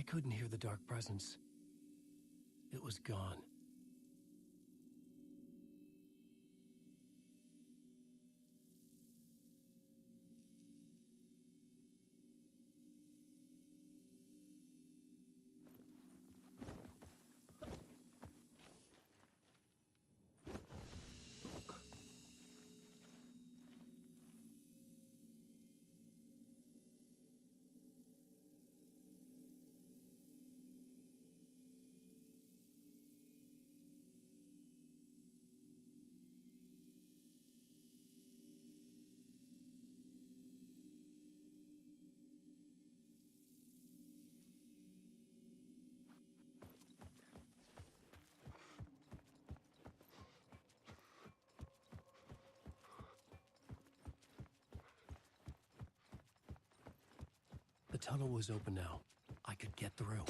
I couldn't hear the dark presence. It was gone. The tunnel was open now. I could get through.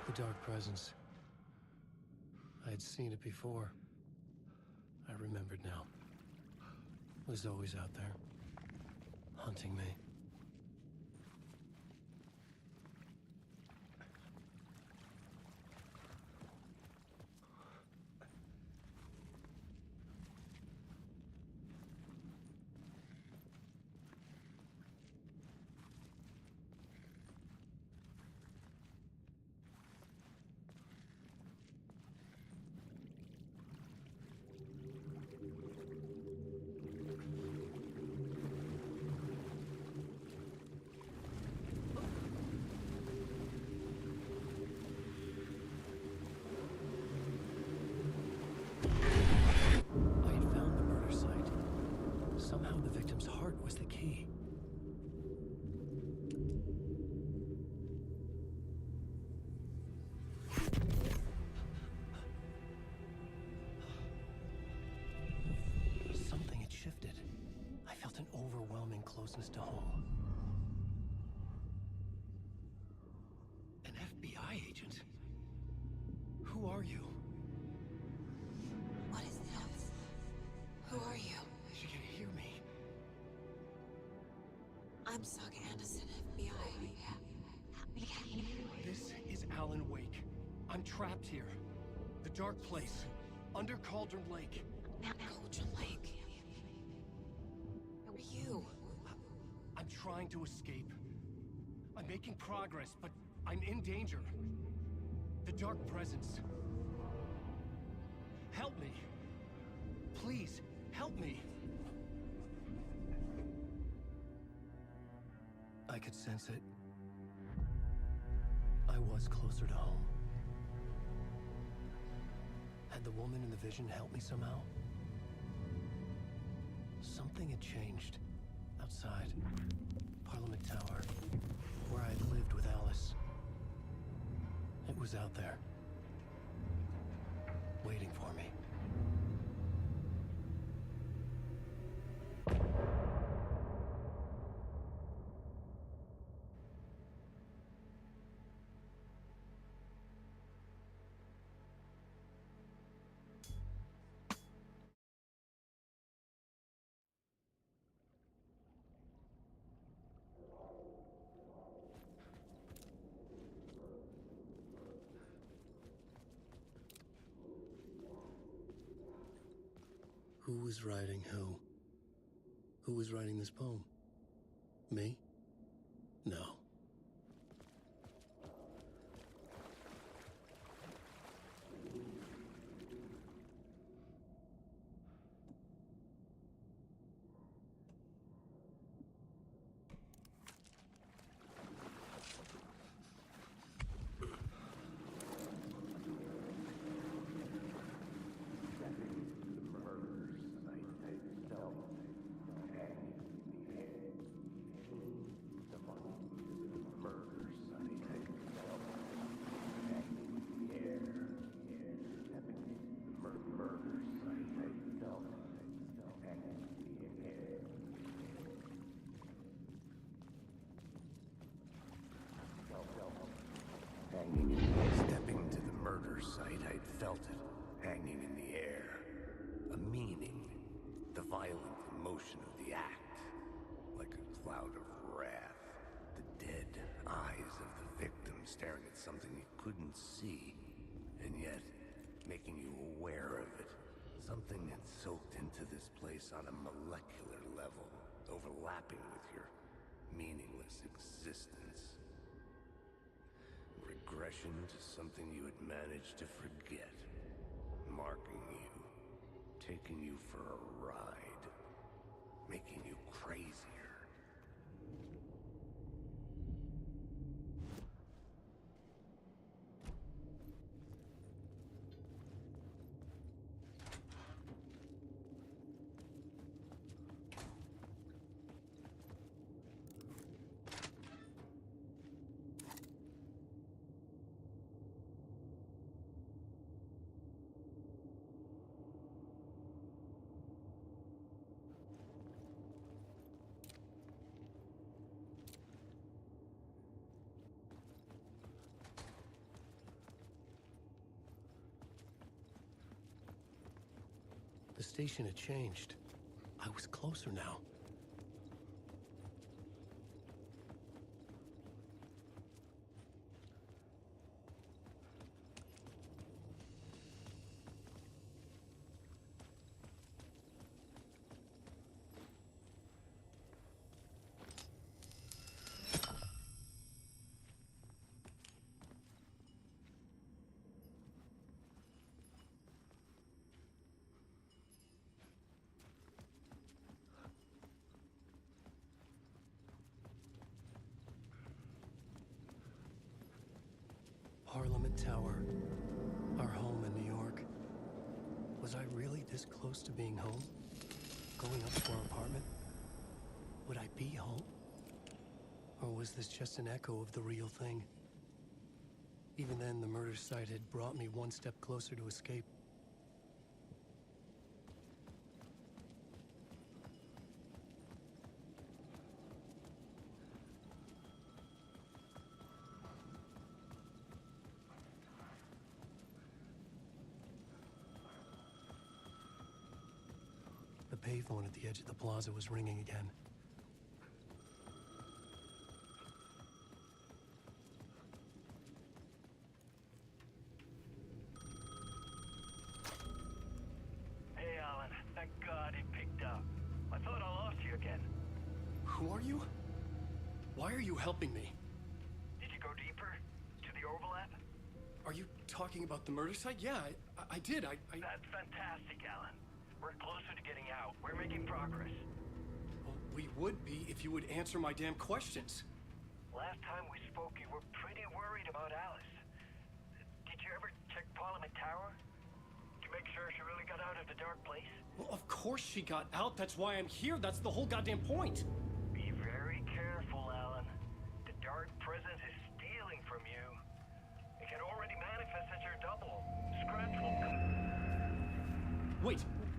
The dark presence. I had seen it before. I remembered now. It was always out there, hunting me. Somehow the victim's heart was the key. Something had shifted. I felt an overwhelming closeness to home. An FBI agent? Who are you? What is this? Who are you? She can hear me. I'm Saga Anderson, FBI. This is Alan Wake. I'm trapped here. The dark place. Under Cauldron Lake. Cauldron Lake. Who are you? I'm trying to escape. I'm making progress, but I'm in danger. The dark presence. Help me. Please, help me. I could sense it. I was closer to home. Had the woman in the vision helped me somehow? Something had changed. Outside. Parliament Tower. Where I had lived with Alice. It was out there. Waiting for me. Who was writing who? Who was writing this poem? Me? No. Stepping to the murder site, I'd felt it, hanging in the air. A meaning, the violent emotion of the act, like a cloud of wrath. The dead eyes of the victim staring at something you couldn't see, and yet making you aware of it. Something had soaked into this place on a molecular level, overlapping with your meaningless existence. Regression to something you had managed to forget, marking you, taking you for a ride, making you crazier. The station had changed. I was closer now. Parliament Tower, our home in New York. Was I really this close to being home? Going up to our apartment? Would I be home? Or was this just an echo of the real thing? Even then, the murder site had brought me one step closer to escape. The payphone at the edge of the plaza was ringing again. Hey, Alan. Thank God it picked up. I thought I lost you again. Who are you? Why are you helping me? Did you go deeper? To the overlap? Are you talking about the murder site? Yeah, I did. I... That's fantastic, Alan. We're closer to getting out. We're making progress. Well, we would be if you would answer my damn questions. Last time we spoke, you were pretty worried about Alice. Did you ever check Parliament Tower? To make sure she really got out of the dark place? Well, of course she got out. That's why I'm here. That's the whole goddamn point. Be very careful, Alan. The dark presence is stealing from you. It can already manifest as your double. Scratch will come.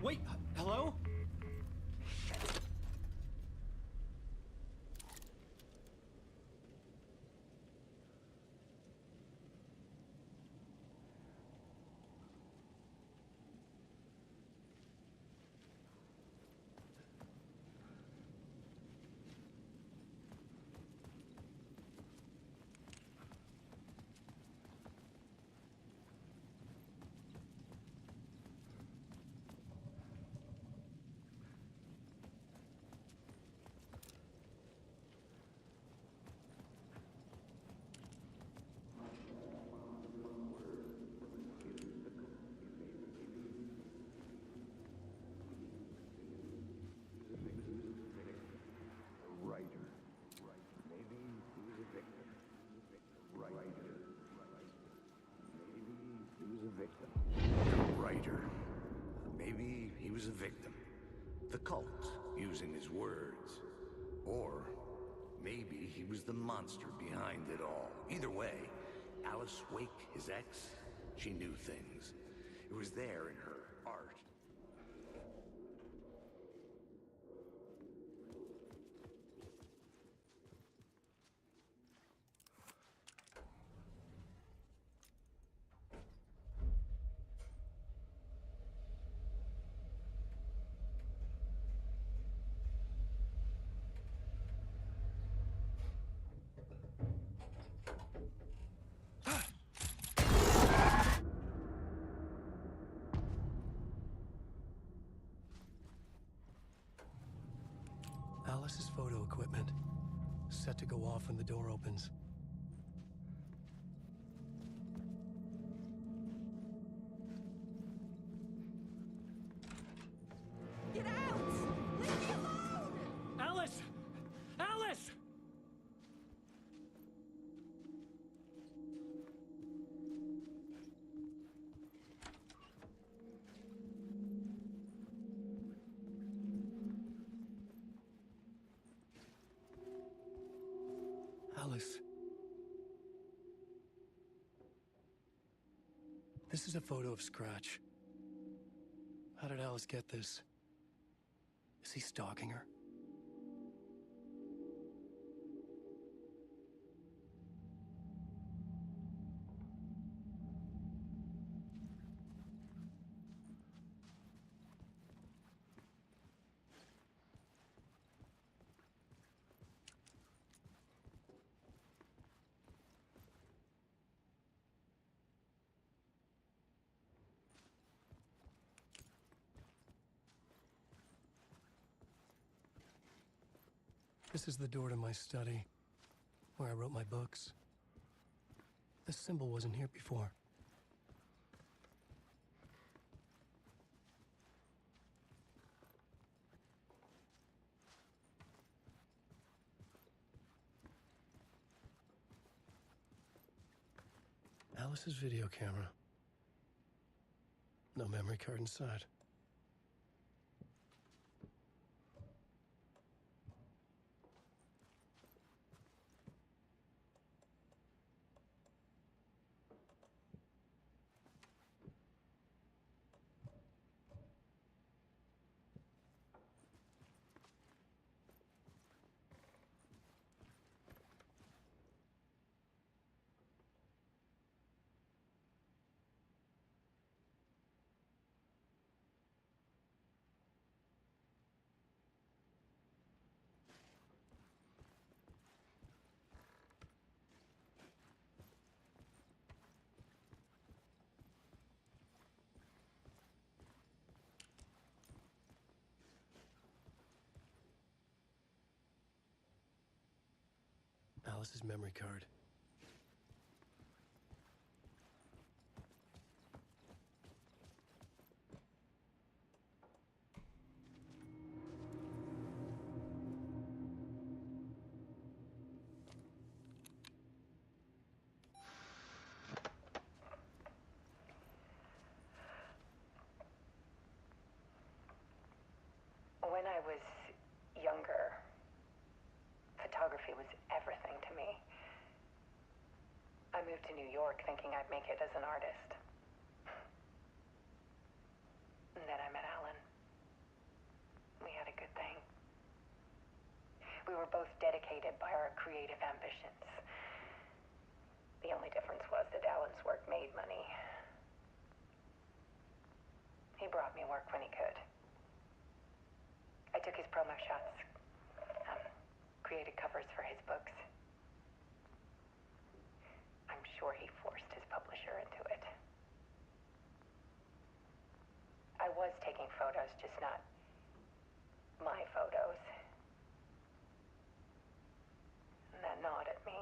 Wait, hello? Maybe he was a victim. The cult, using his words. Or maybe he was the monster behind it all. Either way, Alice Wake, his ex, she knew things. It was there in her art. Alice's photo equipment, set to go off when the door opens. Get out! Leave me alone! Alice! Alice! Alice. This is a photo of Scratch. How did Alice get this? Is he stalking her? This is the door to my study, where I wrote my books. This symbol wasn't here before. Alice's video camera. No memory card inside. Alice's memory card. When I was younger, photography was everything to me. I moved to New York thinking I'd make it as an artist. And then I met Alan. We had a good thing. We were both dedicated by our creative ambitions. The only difference was that Alan's work made money. He brought me work when he could. I took his promo shots, created covers for his books. I'm sure he forced his publisher into it. I was taking photos, just not my photos. And that gnawed at me.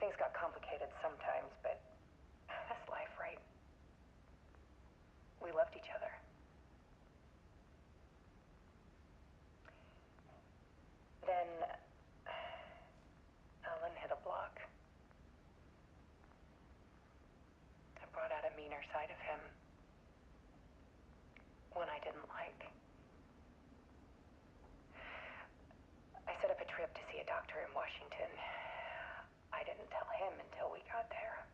Things got complicated sometimes, but that's life, right? We loved each other. Then Alan hit a block. I brought out a meaner side of him. One I didn't like. I set up a trip to see a doctor in Washington. I didn't tell him until we got there.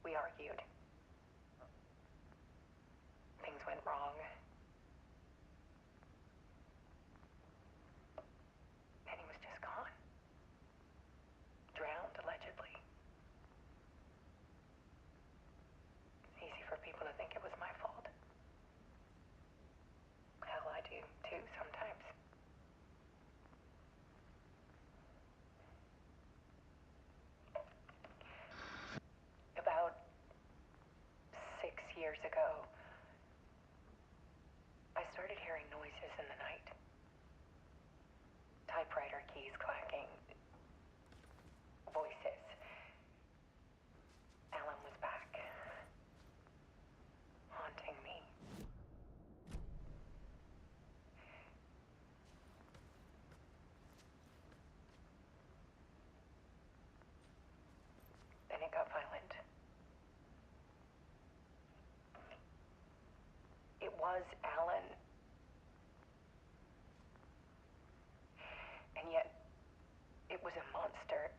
We argued. Things went wrong. And he was just gone. Drowned, allegedly. Easy for people to think it was my fault. Hell, I do too sometimes. About was Alan. And yet, it was a monster.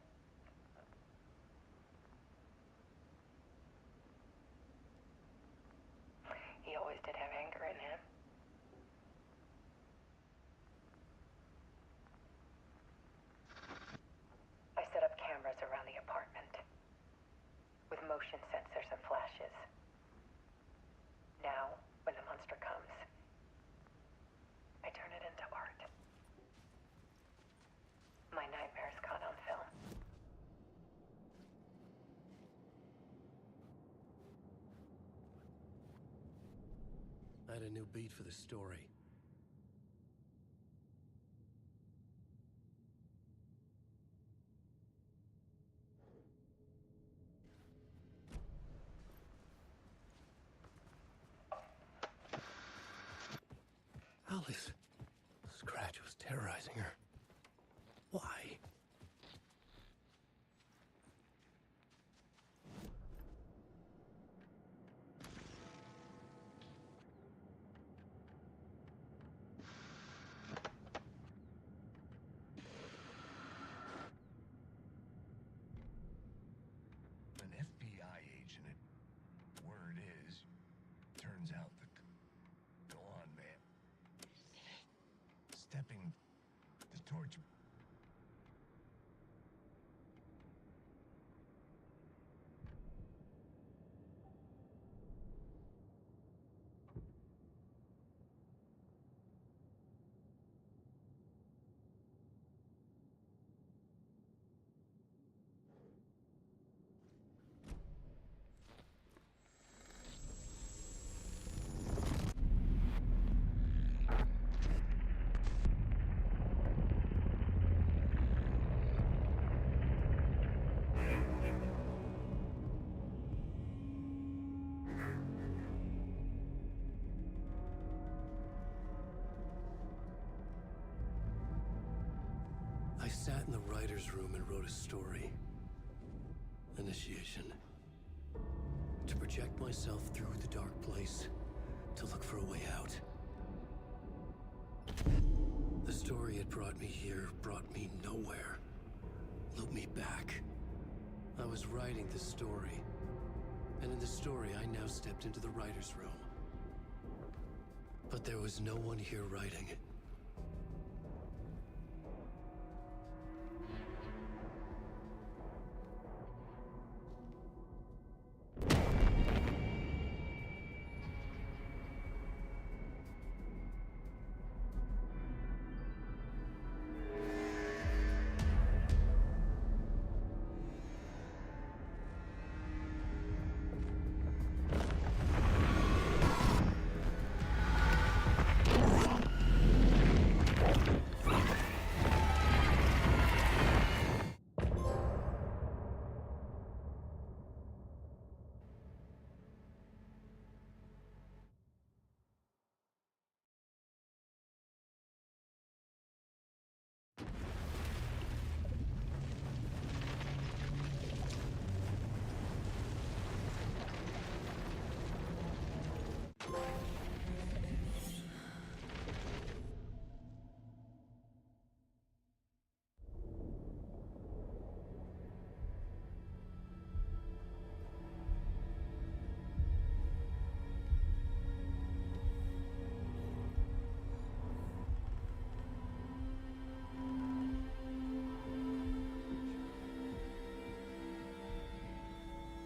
He always did have anger in him. I set up cameras around the apartment with motion sensors and flashes. Now, when the monster comes, I turn it into art. My nightmares caught on film. I had a new beat for the story. Alice. Scratch was terrorizing her. Why? An FBI agent, word is, turns out the... Go on, man. Stepping the torch. I sat in the writer's room and wrote a story. Initiation. To project myself through the dark place, to look for a way out. The story had brought me here, brought me nowhere. Looped me back. I was writing the story. And in the story, I now stepped into the writer's room. But there was no one here writing it.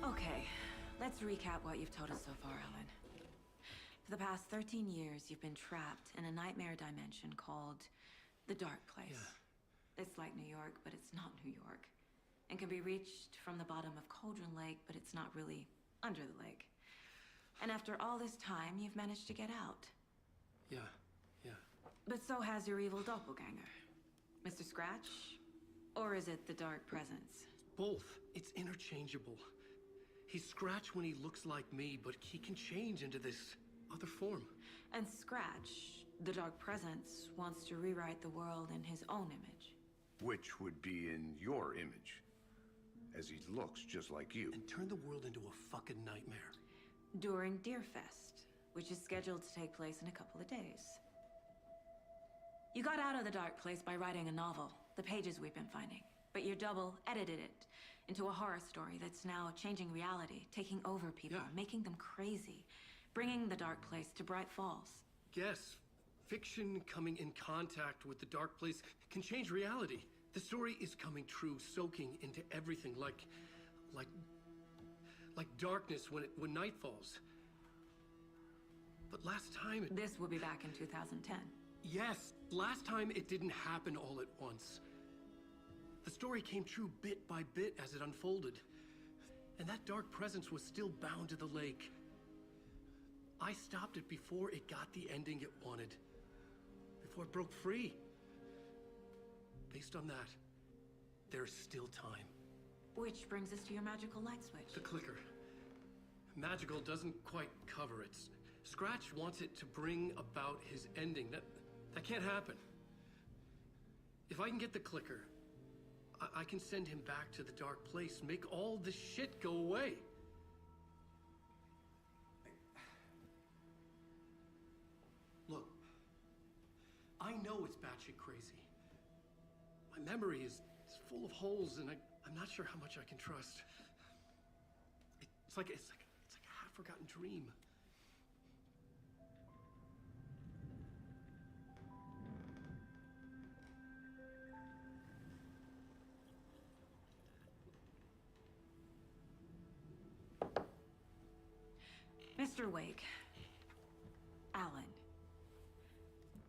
Okay, let's recap what you've told us so far, Alan. For the past 13 years, you've been trapped in a nightmare dimension called the Dark Place. Yeah. It's like New York, but it's not New York. And can be reached from the bottom of Cauldron Lake, but it's not really under the lake. And after all this time, you've managed to get out. Yeah. But so has your evil doppelganger. Mr. Scratch? Or is it the Dark Presence? Both. It's interchangeable. He's Scratch when he looks like me, but he can change into this other form. And Scratch, the Dark Presence, wants to rewrite the world in his own image. Which would be in your image, as he looks just like you. And turn the world into a fucking nightmare. During Deerfest, which is scheduled to take place in a couple of days. You got out of the dark place by writing a novel, the pages we've been finding, but your double edited it into a horror story that's now changing reality, taking over people, making them crazy, bringing the dark place to Bright Falls. Yes, fiction coming in contact with the dark place can change reality. The story is coming true, soaking into everything like darkness when night falls. But last time This will be back in 2010. Yes, last time it didn't happen all at once. The story came true bit by bit as it unfolded. And that dark presence was still bound to the lake. I stopped it before it got the ending it wanted. Before it broke free. Based on that, there's still time. Which brings us to your magical light switch. The clicker. Magical doesn't quite cover it. Scratch wants it to bring about his ending. That can't happen. If I can get the clicker, I can send him back to the dark place, make all this shit go away. Look, I know it's batshit crazy. My memory is full of holes, and I'm not sure how much I can trust. It's like a half-forgotten dream. Mr. Wake, Alan,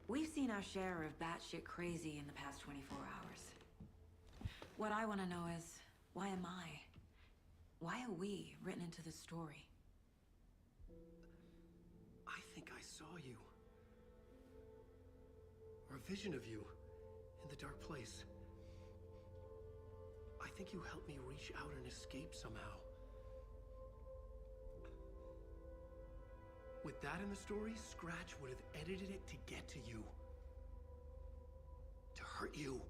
we've seen our share of batshit crazy in the past 24 hours. What I want to know is, why am I? Why are we written into the story? I think I saw you. Or a vision of you in the dark place. I think you helped me reach out and escape somehow. With that in the story, Scratch would have edited it to get to you. To hurt you.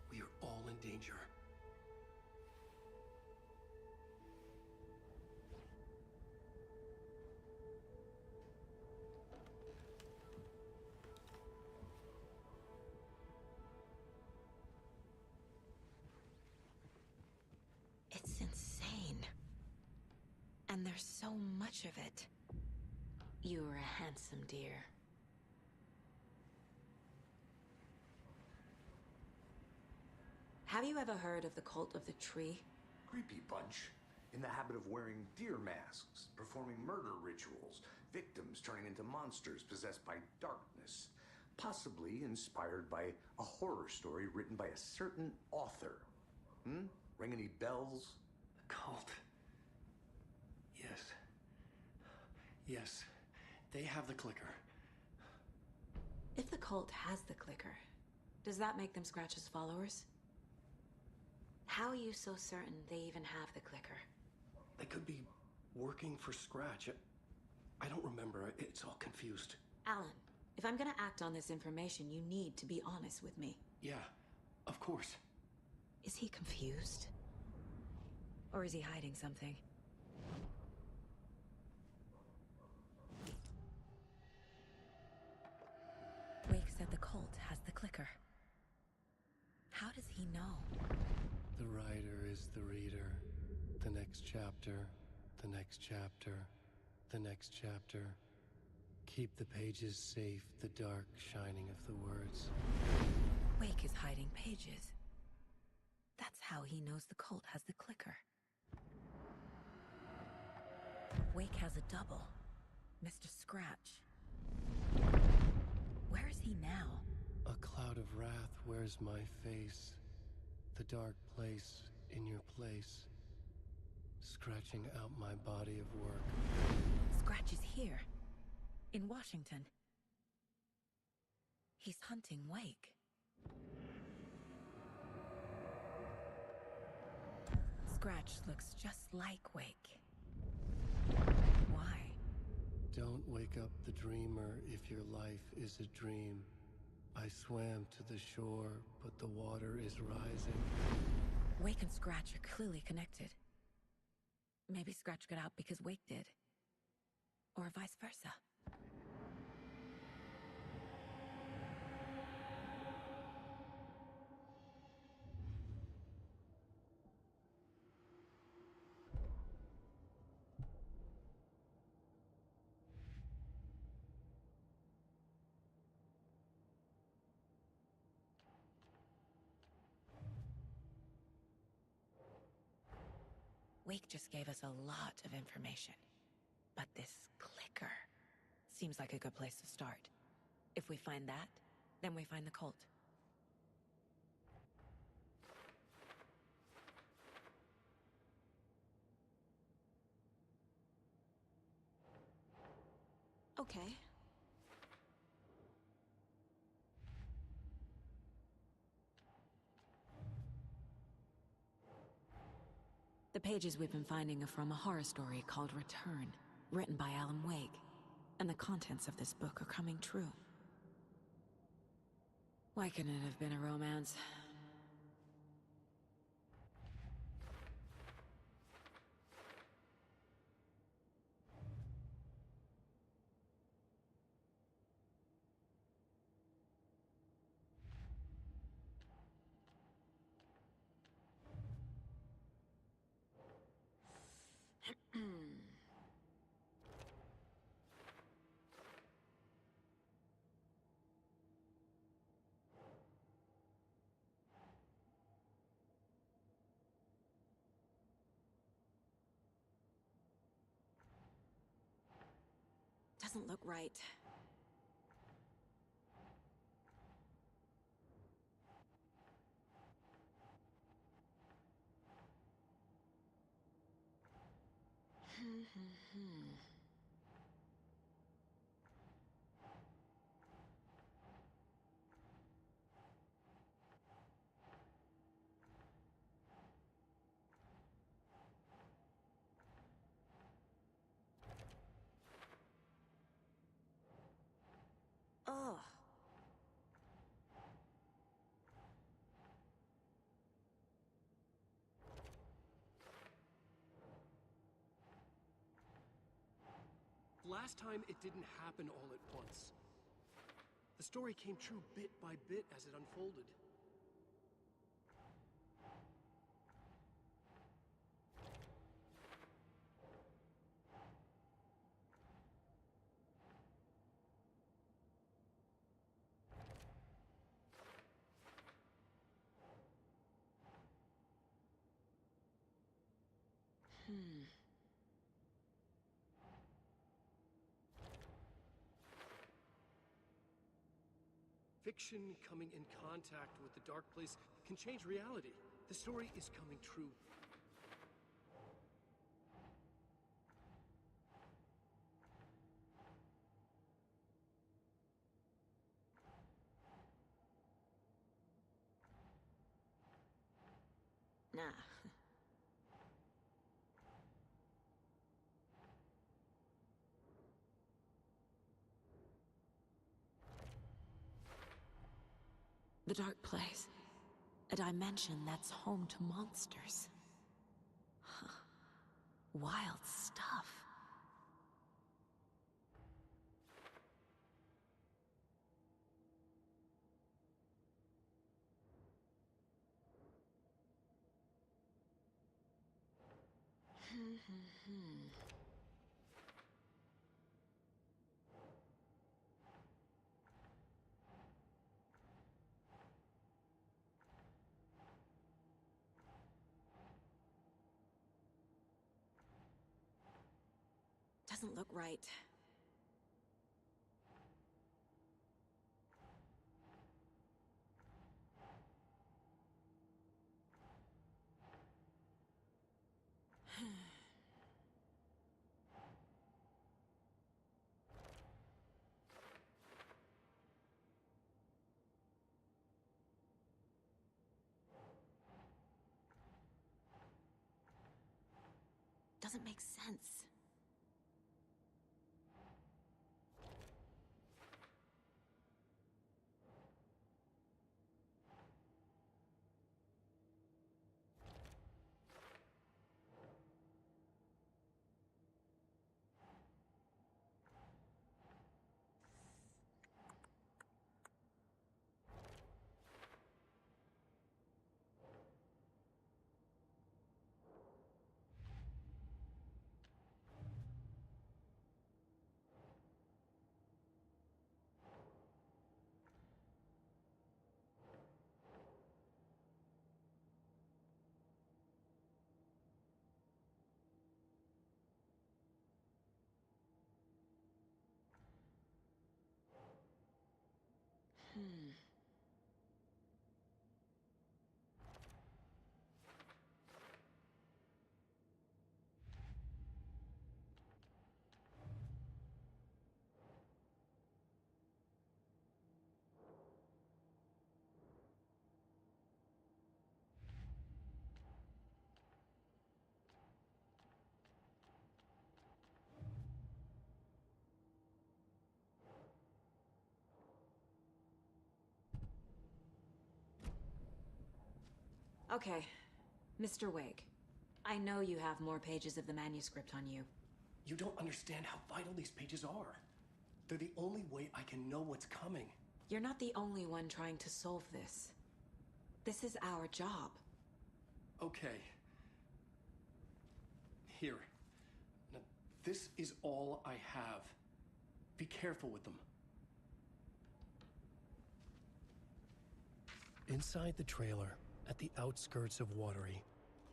We are all in danger. It's insane. And there's so much of it. You're a handsome dear. Have you ever heard of the cult of the tree? Creepy bunch. In the habit of wearing deer masks, performing murder rituals, victims turning into monsters possessed by darkness. Possibly inspired by a horror story written by a certain author. Ring any bells? Cult. Yes. Yes. They have the clicker. If the cult has the clicker, does that make them Scratch's followers? How are you so certain they even have the clicker? They could be working for Scratch. I don't remember. It's all confused. Alan, if I'm gonna act on this information, you need to be honest with me. Yeah, of course. Is he confused? Or is he hiding something? Wake said the cult has the clicker. How does he know? The writer is the reader. The next chapter, the next chapter, the next chapter. Keep the pages safe, the dark shining of the words. Wake is hiding pages. That's how he knows the cult has the clicker. Wake has a double, Mr. Scratch. Where is he now? A cloud of wrath wears my face. The dark place in your place. Scratching out my body of work. Scratch is here, in Washington. He's hunting Wake. Scratch looks just like Wake. Why? Don't wake up the dreamer if your life is a dream. I swam to the shore, but the water is rising. Wake and Scratch are clearly connected. Maybe Scratch got out because Wake did. Or vice versa. Wake just gave us a lot of information. But this clicker seems like a good place to start. If we find that, then we find the cult. Okay. The pages we've been finding are from a horror story called Return, written by Alan Wake. And the contents of this book are coming true. Why couldn't it have been a romance? Doesn't look right. Ugh. Last time, it didn't happen all at once. The story came true bit by bit as it unfolded. Fiction coming in contact with the dark place can change reality. The story is coming true. Nah. The dark place. A dimension that's home to monsters. Huh. Wild stuff. Doesn't look right. Doesn't make sense. Okay, Mr. Wake. I know you have more pages of the manuscript on you. You don't understand how vital these pages are. They're the only way I can know what's coming. You're not the only one trying to solve this. This is our job. Okay. Here. Now, this is all I have. Be careful with them. Inside the trailer, at the outskirts of Watery,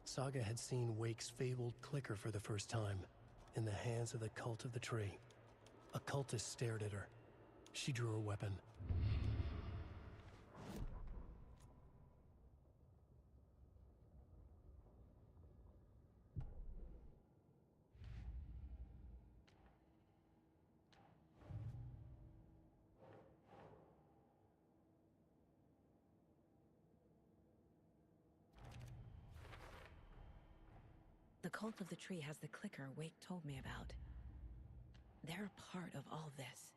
Saga had seen Wake's fabled clicker for the first time, in the hands of the Cult of the Tree. A cultist stared at her. She drew a weapon. The Cult of the Tree has the clicker Wake told me about. They're a part of all this.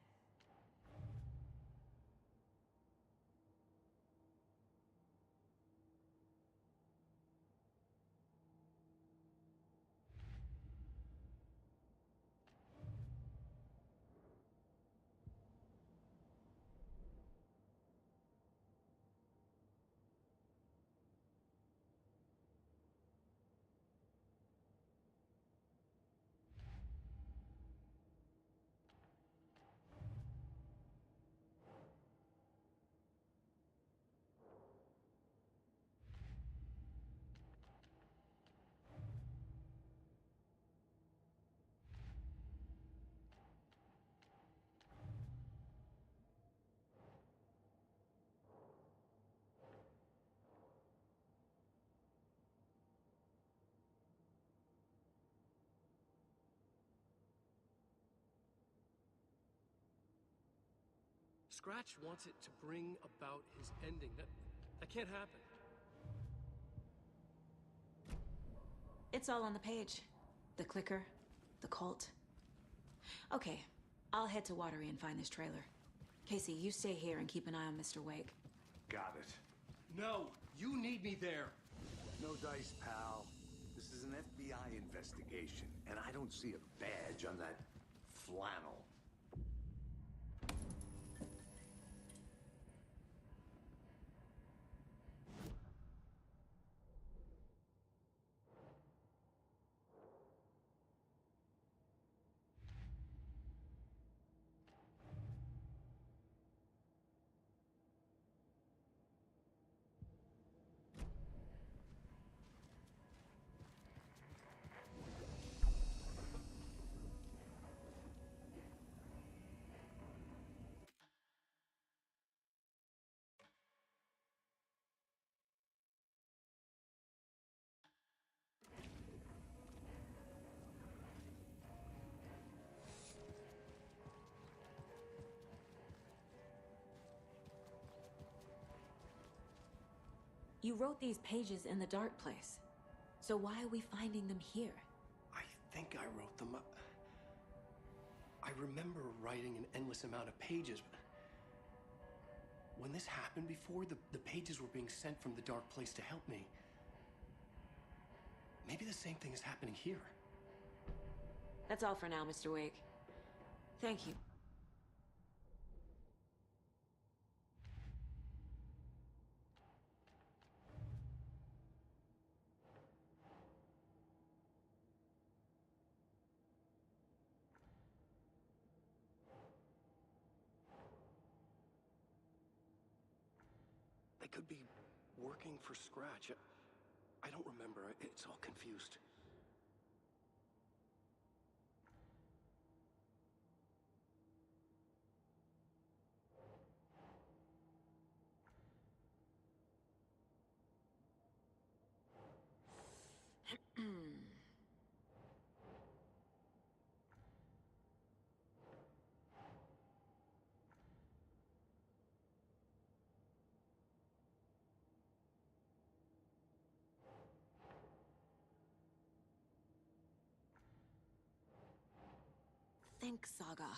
Scratch wants it to bring about his ending. That can't happen. It's all on the page. The clicker, the cult. Okay, I'll head to Watery and find this trailer. Casey, you stay here and keep an eye on Mr. Wake. Got it. No, you need me there. No dice, pal. This is an FBI investigation, and I don't see a badge on that flannel. You wrote these pages in the dark place. So why are we finding them here? I think I wrote them up. I remember writing an endless amount of pages, but when this happened before, the pages were being sent from the dark place to help me. Maybe the same thing is happening here. That's all for now, Mr. Wake. Thank you. They could be working for Scratch. I don't remember. It's all confused. Frank saga.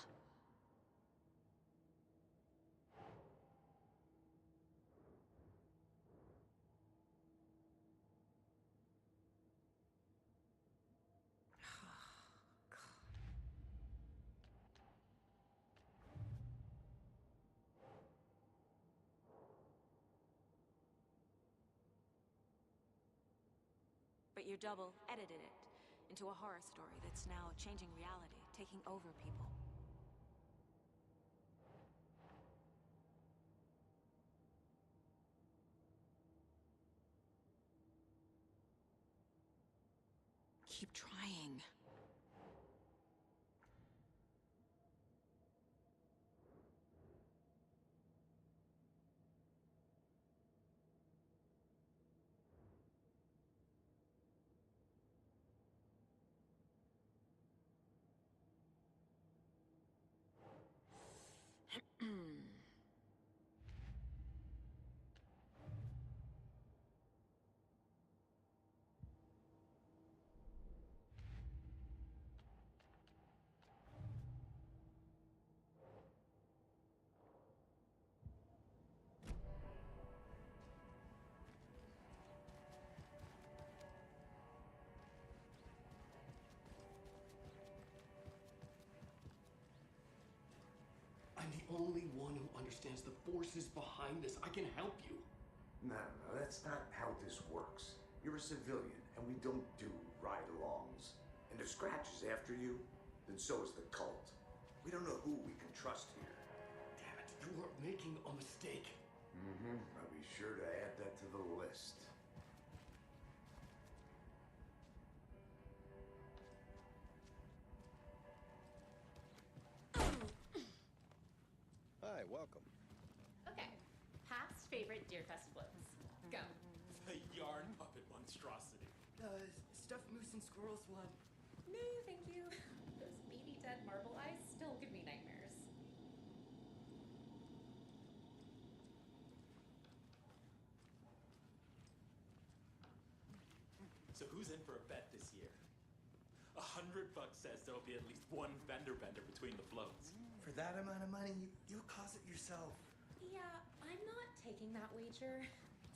But your double edited it into a horror story that's now changing reality, taking over people. Keep trying. I'm the only one who understands the forces behind this. I can help you. No, that's not how this works. You're a civilian, and we don't do ride-alongs. And if Scratch is after you, then so is the cult. We don't know who we can trust here. Damn it, you are making a mistake. I'll be sure to add that to the list. Hi, welcome. Okay, past favorite Deerfest floats. Go. The yarn puppet monstrosity. Stuffed moose and squirrels one. No, thank you. Those beady dead marble eyes still give me nightmares. So who's in for a bet this year? $100 says there'll be at least one fender bender between the floats. For that amount of money, you'll cause it yourself. Yeah, I'm not taking that wager.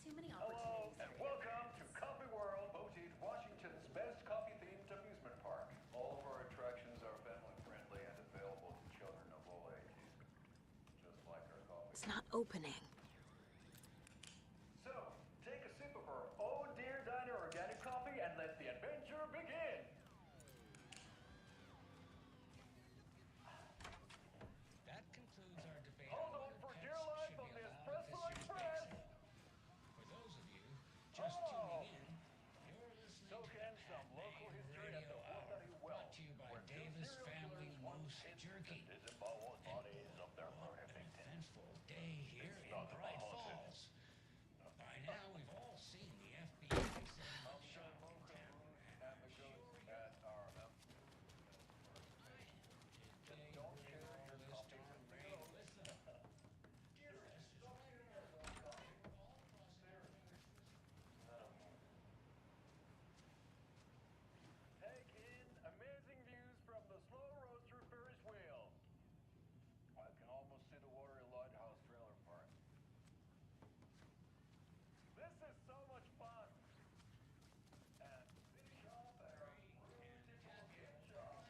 Too many Hello, opportunities. and welcome to Coffee World, voted Washington's best coffee-themed amusement park. All of our attractions are family-friendly and available to children of all ages. Just like our coffee. It's not opening. So, take a sip of our Oh Dear Diner organic coffee and let the adventure begin! That concludes our debate. Hold on for dear life on the Espresso Express! For those of you just tuning in, you're listening Soak to in some local history at the Radio Hour, Woodbury Well, brought to you by where two Davis serial Family killers once Moose Jerky. disemboweled bodies of their murder An victims. eventful day here It's in not Bright about haunted. Falls. By now, we've all seen the FBI Saga And the ghosts at our don't share your coffee with the ghosts. Take in amazing views from the slow roaster Ferris wheel. I can almost see the Warrior Lighthouse trailer park. This is so much fun. And city shop at our beautiful gift shop.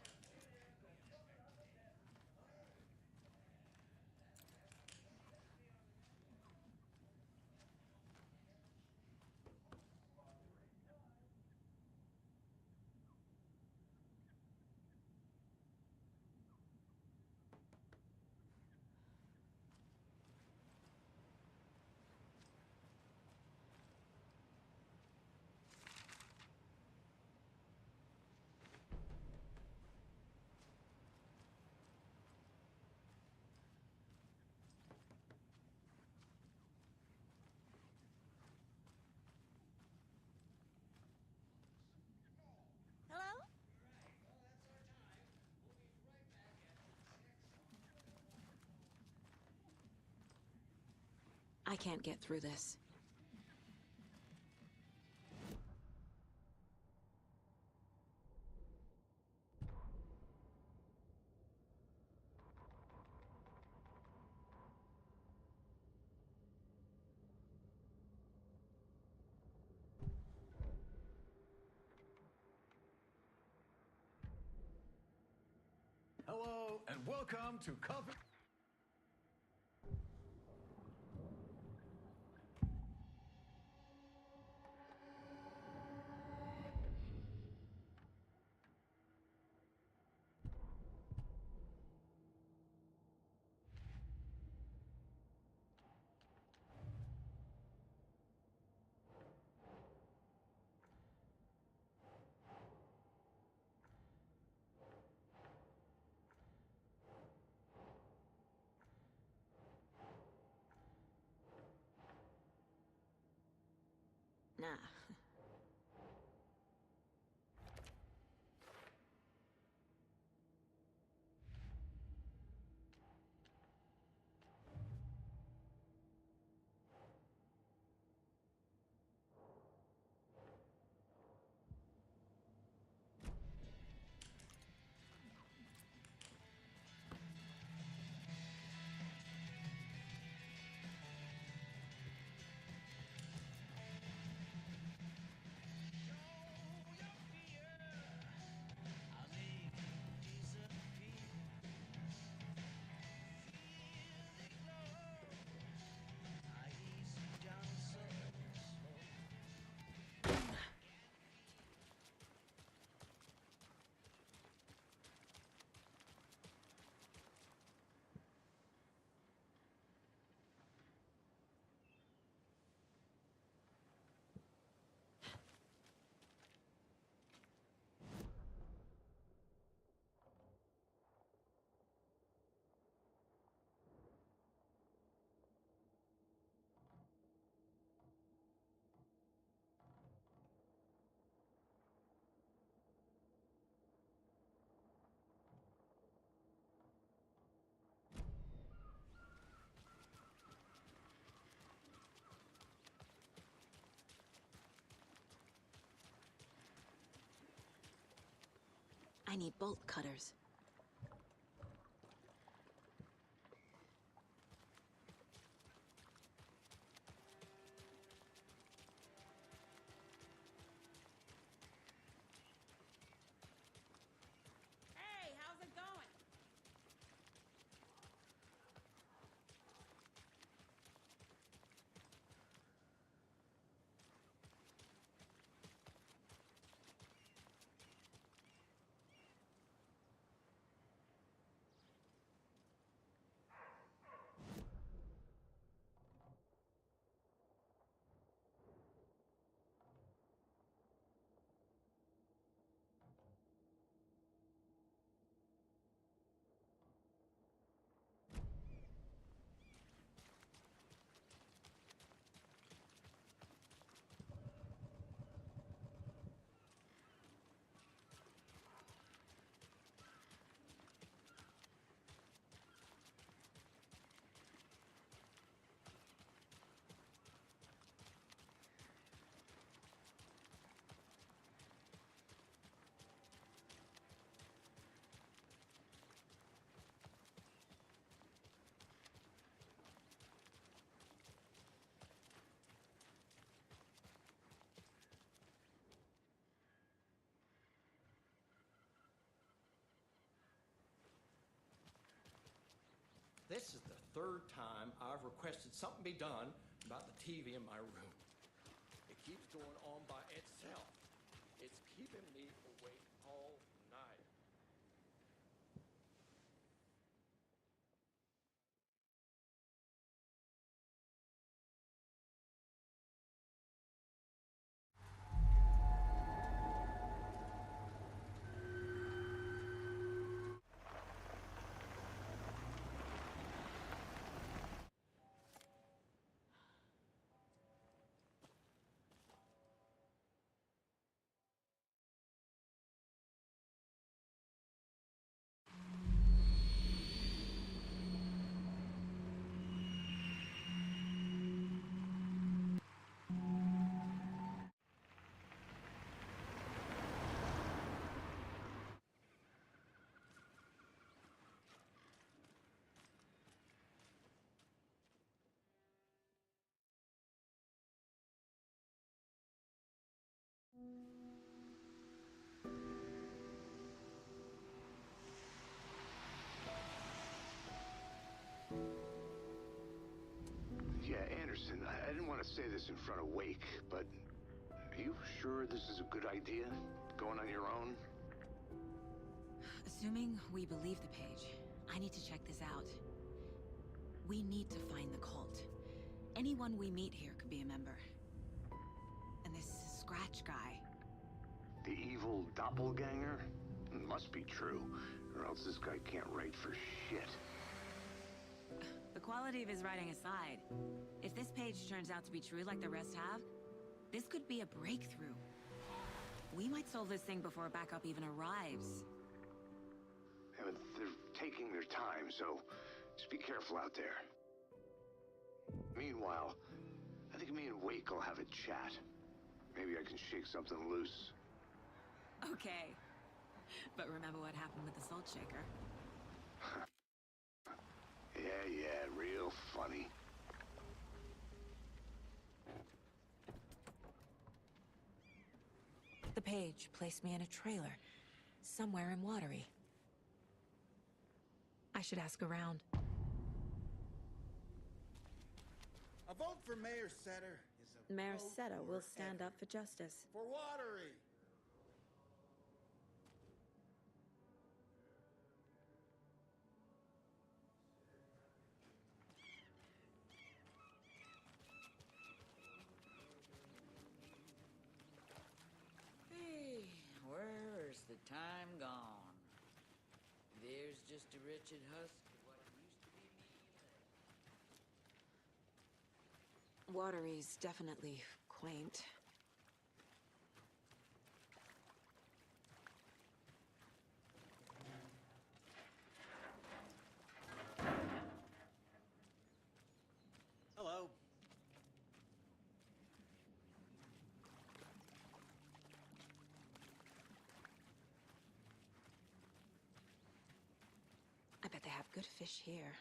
Hello? I can't get through this. Welcome to Coffee. Nah. I need bolt cutters. Hey, how's it going? This is the third time I've requested something be done about the TV in my room. It keeps going on by itself. It's keeping me awake all night. want to say this in front of Wake, but are you sure this is a good idea? Going on your own? Assuming we believe the page, I need to check this out. We need to find the cult. Anyone we meet here could be a member. And this Scratch guy. The evil doppelganger? Must be true, or else this guy can't write for shit. The quality of his writing aside, if this page turns out to be true like the rest have, this could be a breakthrough. We might solve this thing before backup even arrives. Yeah, but they're taking their time, so just be careful out there. Meanwhile, I think me and Wake will have a chat. Maybe I can shake something loose. Okay. But remember what happened with the salt shaker? Yeah, real funny. The page placed me in a trailer, somewhere in Watery. I should ask around. A vote for Mayor Setter is a Mayor vote Seta will for stand up Everett. for justice. For Watery. Hey, where's the time gone? There's just a wretched husk of what used to be me. Watery's definitely quaint. Hello. I bet they have good fish here.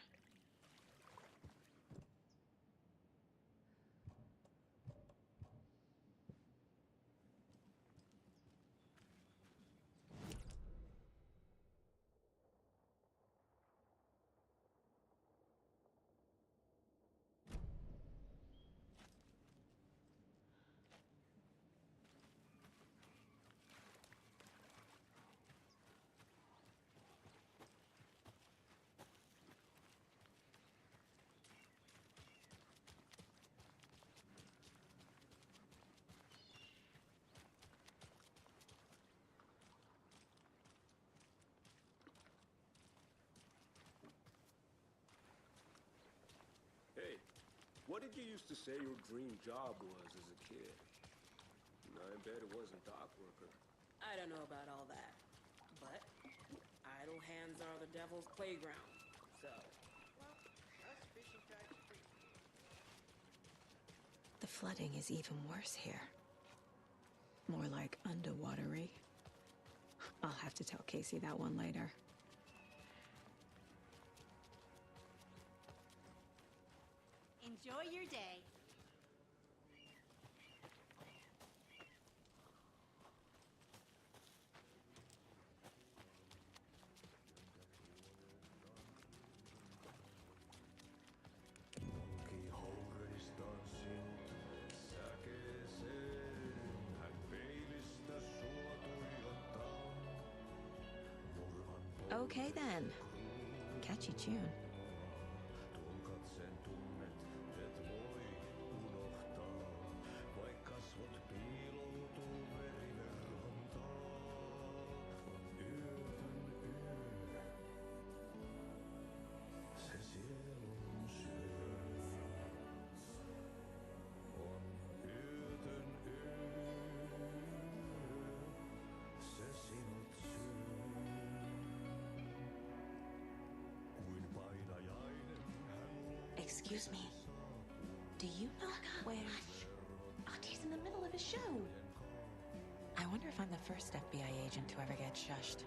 Hey, what did you used to say your dream job was as a kid? I bet it wasn't dock worker. I don't know about all that, but idle hands are the devil's playground, so... Well, us fishing types are pretty... The flooding is even worse here. More like underwatery. I'll have to tell Casey that one later. Enjoy your day. Okay then. Catchy tune. Excuse me. Do you know where... Auntie in the middle of a show. I wonder if I'm the first FBI agent to ever get shushed.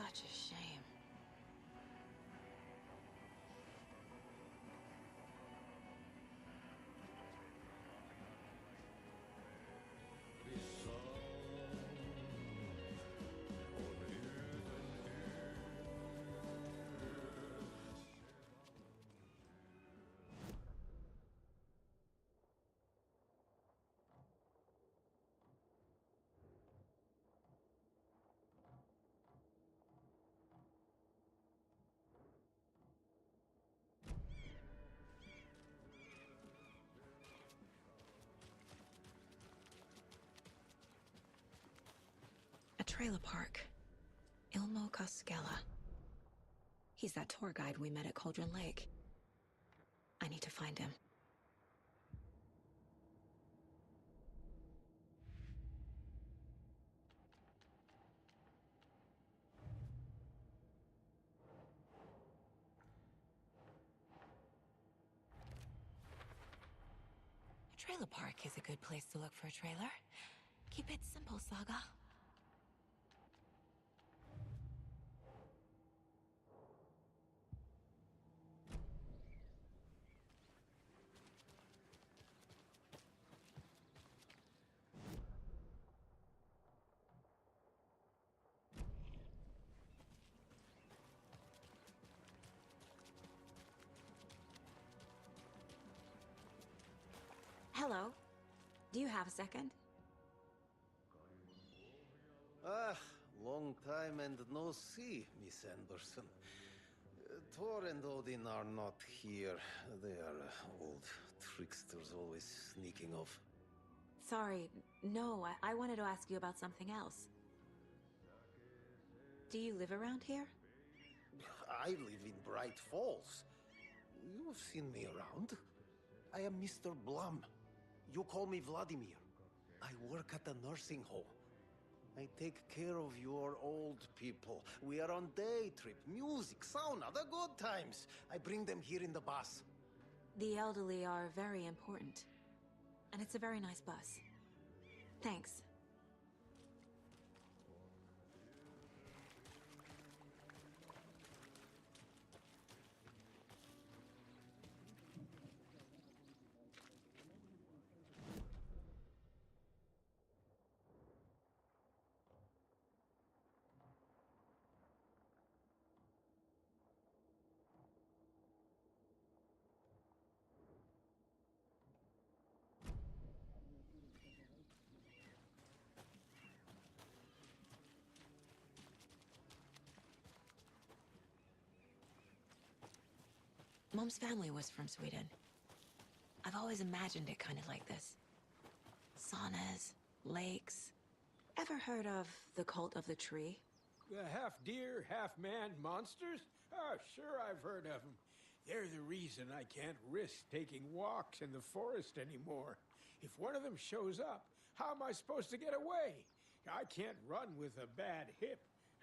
Such a shame. A trailer park. Ilmo Koskela. He's that tour guide we met at Cauldron Lake. I need to find him. A trailer park is a good place to look for a trailer. Keep it simple, Saga. Hello. Do you have a second? Ah, long time and no see, Miss Anderson. Thor and Odin are not here. They are old tricksters always sneaking off. Sorry, no, I wanted to ask you about something else. Do you live around here? I live in Bright Falls. You've seen me around. I am Mr. Blum. You call me Vladimir. I work at a nursing home. I take care of your old people. We are on day trip, music, sauna, the good times. I bring them here in the bus. The elderly are very important. And it's a very nice bus. Thanks. Mom's family was from Sweden. I've always imagined it kind of like this. Saunas, lakes. Ever heard of the cult of the tree? Half deer, half man monsters? Oh, sure I've heard of them. They're the reason I can't risk taking walks in the forest anymore. If one of them shows up, how am I supposed to get away? I can't run with a bad hip.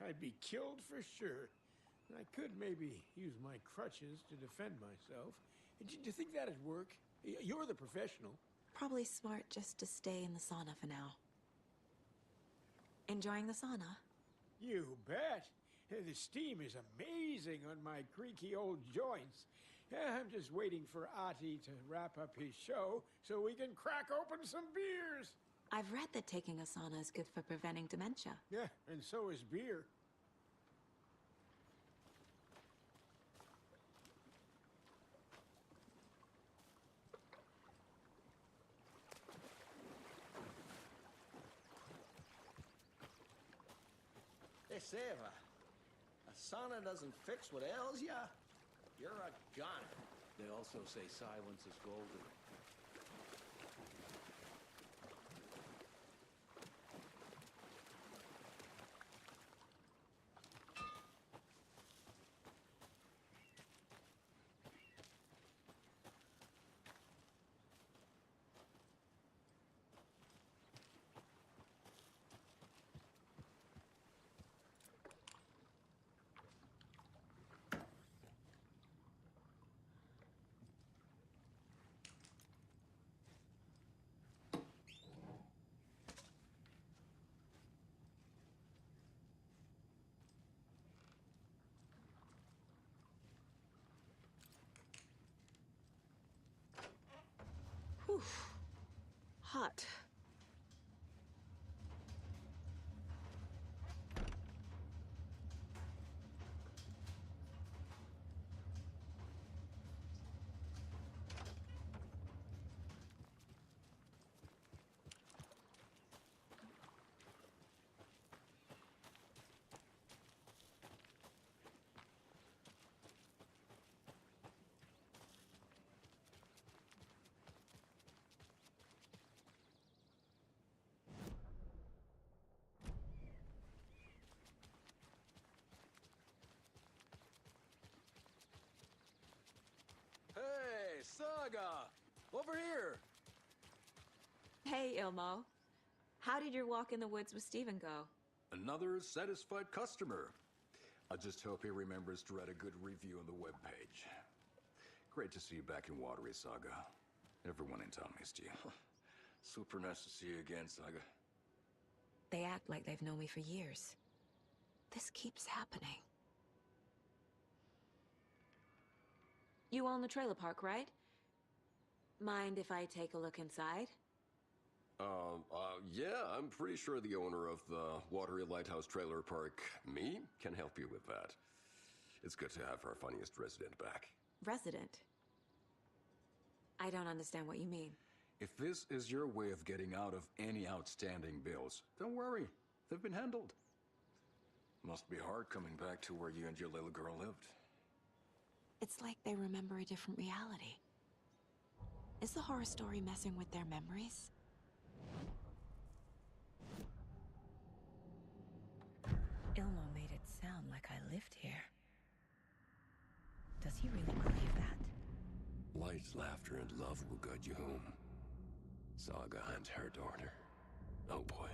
I'd be killed for sure. I could maybe use my crutches to defend myself. Do you think that'd work? You're the professional. Probably smart just to stay in the sauna for now. Enjoying the sauna? You bet. The steam is amazing on my creaky old joints. I'm just waiting for Ati to wrap up his show so we can crack open some beers. I've read that taking a sauna is good for preventing dementia. Yeah, and so is beer. They say if a sauna doesn't fix what ails ya, you're a goner. They also say silence is golden. hot. Hey, Saga! Over here! Hey, Ilmo. How did your walk in the woods with Steven go? Another satisfied customer. I just hope he remembers to write a good review on the webpage. Great to see you back in Watery, Saga. Everyone in town missed you. Super nice to see you again, Saga. They act like they've known me for years. This keeps happening. You own the trailer park, right? Mind if I take a look inside? Yeah, I'm pretty sure the owner of the Watery Lighthouse Trailer Park, me, can help you with that. It's good to have our funniest resident back. Resident? I don't understand what you mean. If this is your way of getting out of any outstanding bills, don't worry. They've been handled. Must be hard coming back to where you and your little girl lived. It's like they remember a different reality. Is the horror story messing with their memories? Ilmo made it sound like I lived here. Does he really believe that? Light, laughter, and love will guide you home. Saga and her daughter. Oh boy.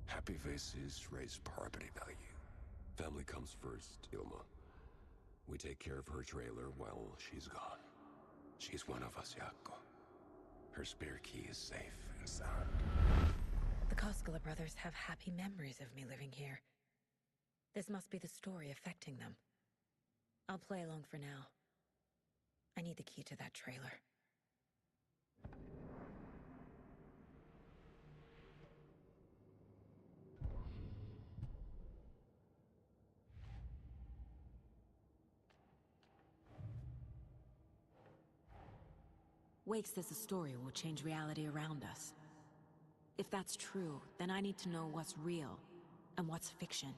Happy faces raise property value. Family comes first, Ilma. We take care of her trailer while she's gone. She's one of us, Yakko. Her spare key is safe and sound. The Koskela brothers have happy memories of me living here. This must be the story affecting them. I'll play along for now. I need the key to that trailer. Wake says the story will change reality around us. If that's true, then I need to know what's real and what's fiction.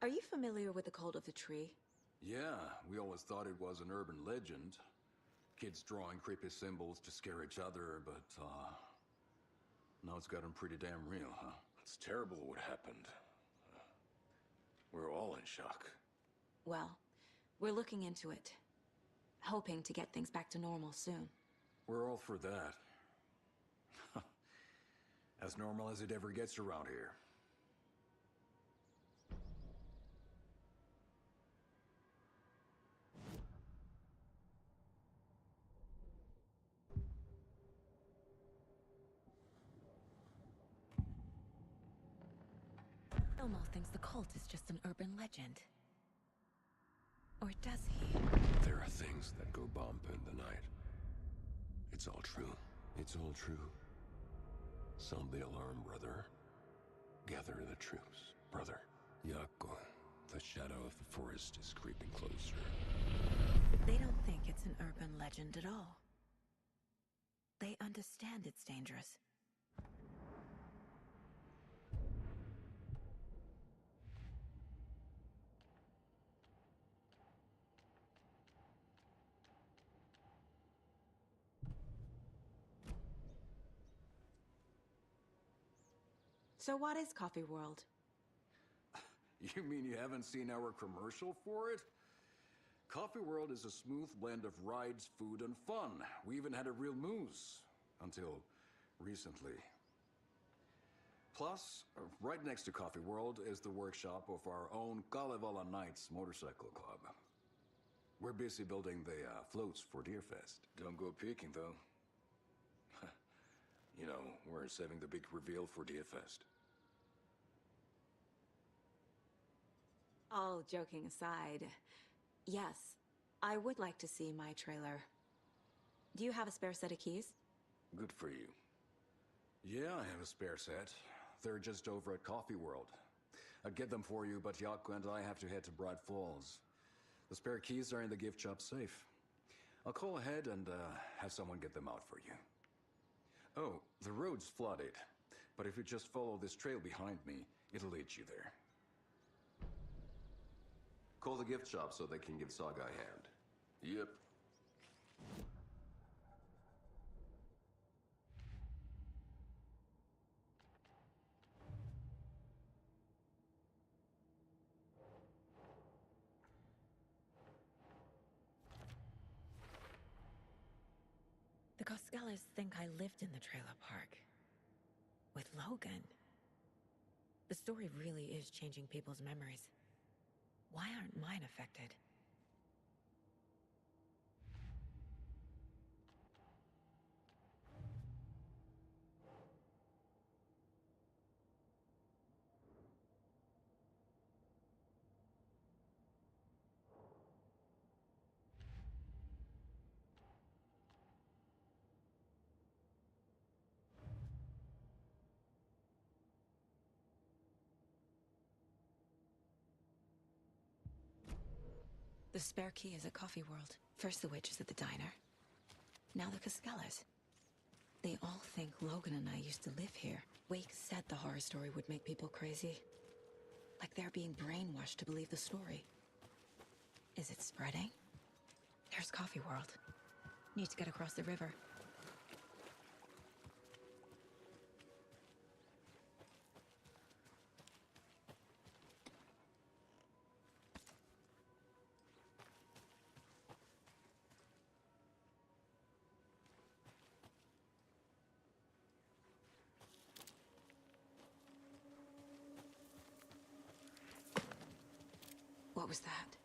Are you familiar with the Cult of the Tree? Yeah, we always thought it was an urban legend. Kids drawing creepy symbols to scare each other, but, now it's gotten pretty damn real, huh? It's terrible what happened. We're all in shock. Well, we're looking into it. Hoping to get things back to normal soon. We're all for that. As normal as it ever gets around here. Elmo thinks the cult is just an urban legend. Or does he? There are things that go bump in the night. It's all true. It's all true. Sound the alarm, brother. Gather the troops, brother. Yakko, the shadow of the forest is creeping closer. They don't think it's an urban legend at all. They understand it's dangerous. So what is Coffee World? You mean you haven't seen our commercial for it? Coffee World is a smooth blend of rides, food, and fun. We even had a real moose. Until recently. Plus, right next to Coffee World is the workshop of our own Kalevala Knights Motorcycle Club. We're busy building the floats for Deerfest. Don't go peeking, though. You know, we're saving the big reveal for Deerfest. All joking aside, yes, I would like to see my trailer. Do you have a spare set of keys? Good for you. Yeah, I have a spare set. They're just over at Coffee World. I'd get them for you, but Jaakko and I have to head to Bright Falls. The spare keys are in the gift shop safe. I'll call ahead and have someone get them out for you. Oh, the road's flooded, but if you just follow this trail behind me, it'll lead you there. Call the gift shop so they can give Saga a hand. Yep. The Koskelas think I lived in the trailer park. With Logan. The story really is changing people's memories. Why aren't mine affected? The spare key is at Coffee World. First the witches at the diner. Now the Koskelas. They all think Logan and I used to live here. Wake said the horror story would make people crazy. Like they're being brainwashed to believe the story. Is it spreading? There's Coffee World. Need to get across the river. What was that?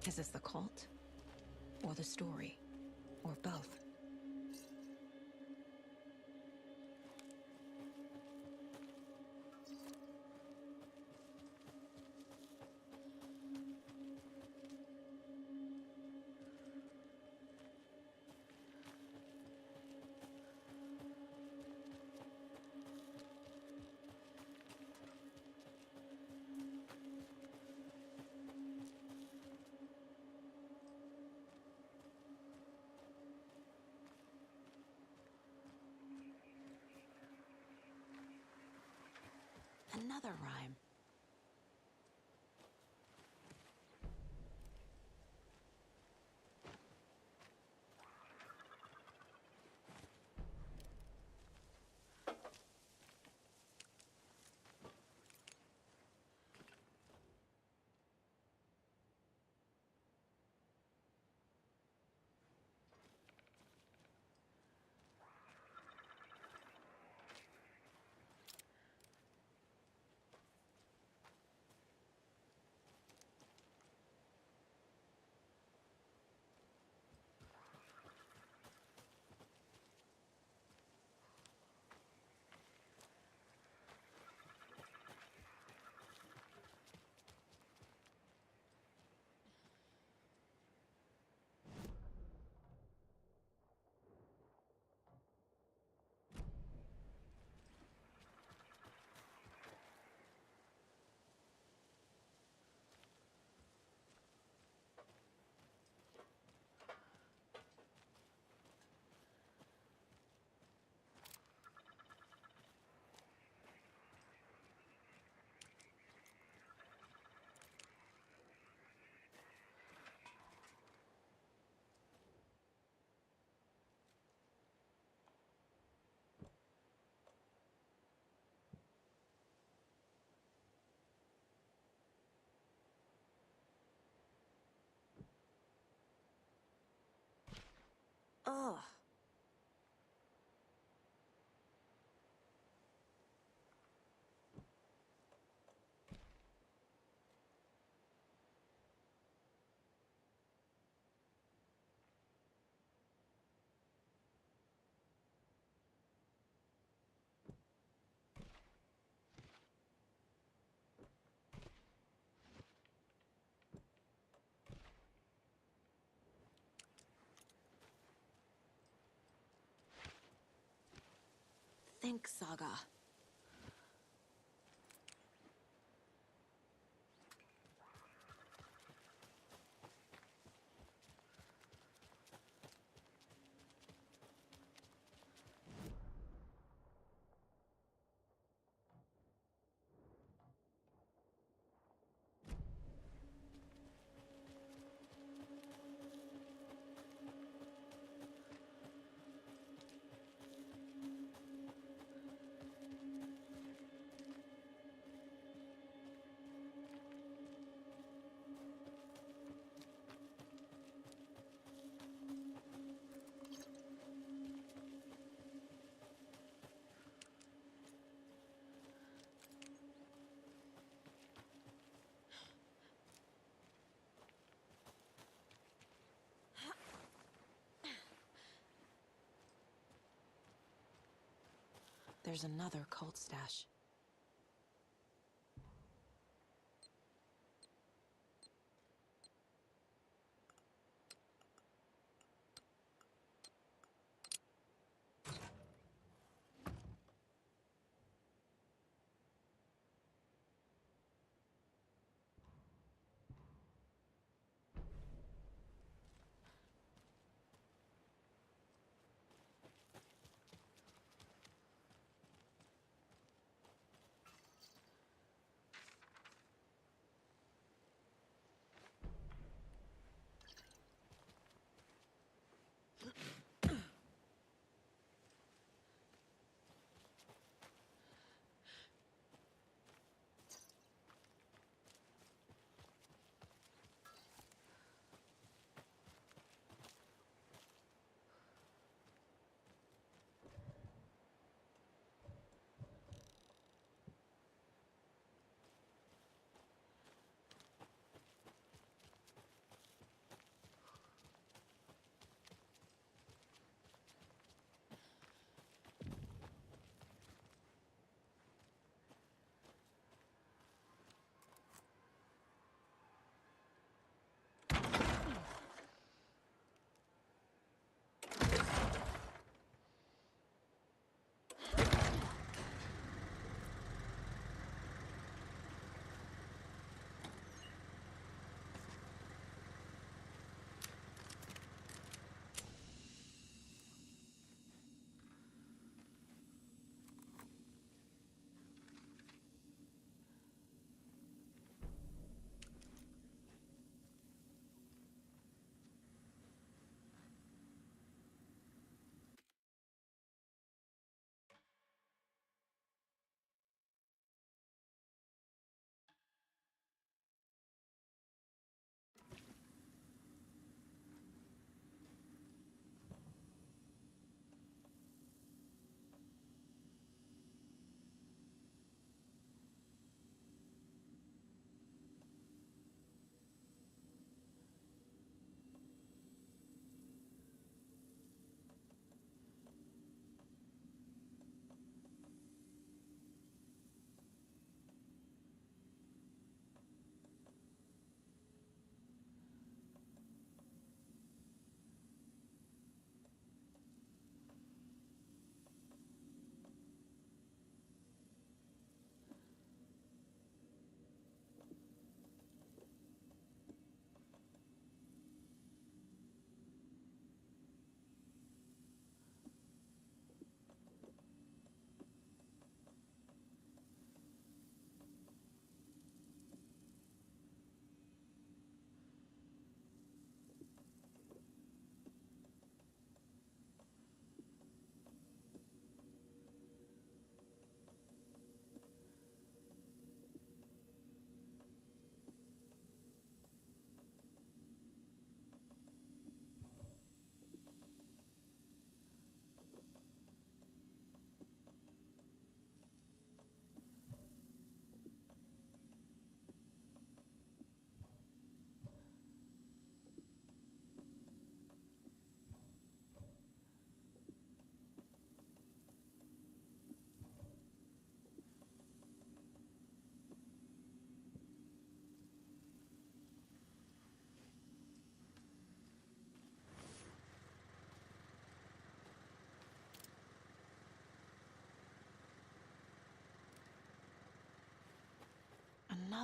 Is this the cult? Or the story? Or both? Another rhyme. Ugh. Think, Saga. There's another cult stash.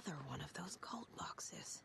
Another one of those cult boxes.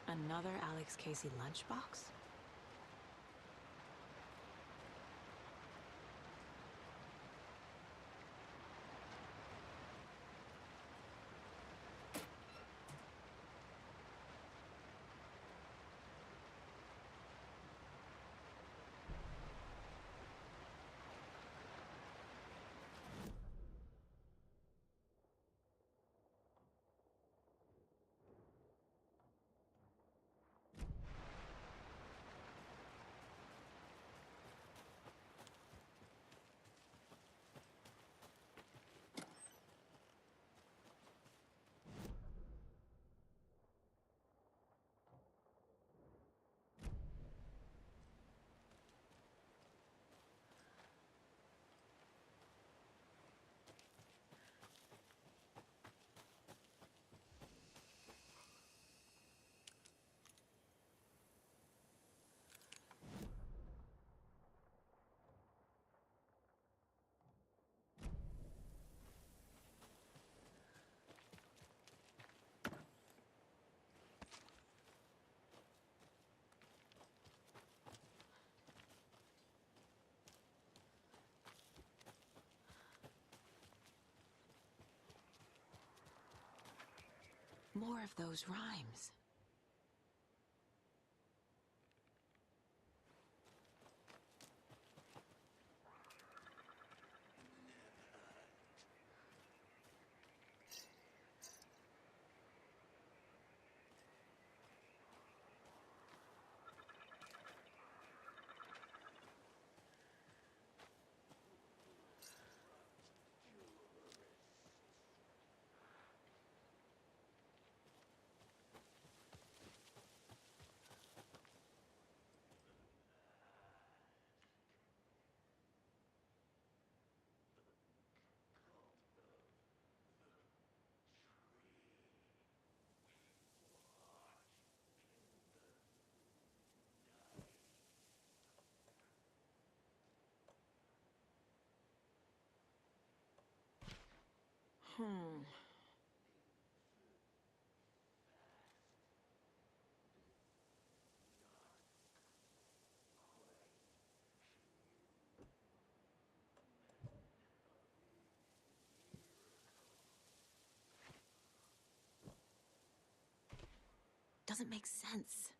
Another Alex Casey lunchbox? More of those rhymes. Doesn't make sense.